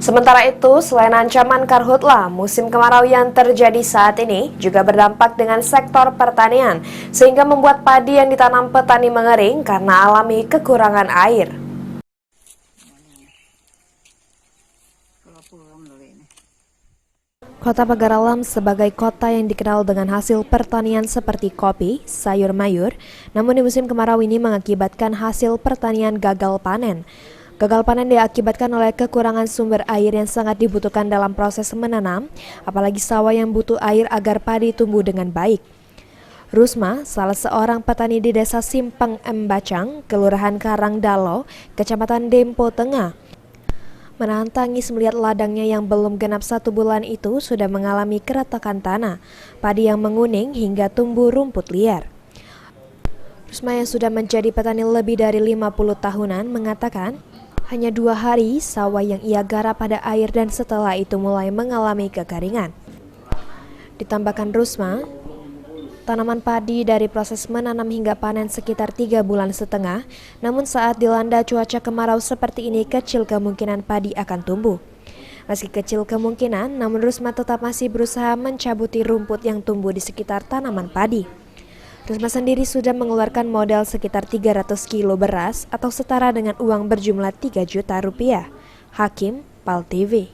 Sementara itu, selain ancaman karhutla, musim kemarau yang terjadi saat ini juga berdampak dengan sektor pertanian, sehingga membuat padi yang ditanam petani mengering karena alami kekurangan air. Kota Pagar Alam sebagai kota yang dikenal dengan hasil pertanian seperti kopi, sayur mayur, namun di musim kemarau ini mengakibatkan hasil pertanian gagal panen. Gagal panen diakibatkan oleh kekurangan sumber air yang sangat dibutuhkan dalam proses menanam, apalagi sawah yang butuh air agar padi tumbuh dengan baik. Rusma, salah seorang petani di desa Simpang Embacang, Kelurahan Karangdalo, Kecamatan Dempo Tengah, menahan tangis melihat ladangnya yang belum genap 1 bulan itu sudah mengalami keretakan tanah, padi yang menguning hingga tumbuh rumput liar. Rusma yang sudah menjadi petani lebih dari 50 tahunan mengatakan, hanya 2 hari sawah yang ia garap pada air dan setelah itu mulai mengalami kekeringan. Ditambahkan Rusma, tanaman padi dari proses menanam hingga panen sekitar 3,5 bulan, namun saat dilanda cuaca kemarau seperti ini kecil kemungkinan padi akan tumbuh. Meski kecil kemungkinan, namun Rusma tetap masih berusaha mencabuti rumput yang tumbuh di sekitar tanaman padi. Rusma sendiri sudah mengeluarkan modal sekitar 300 kilo beras atau setara dengan uang berjumlah 3 juta rupiah. Hakim, PAL TV.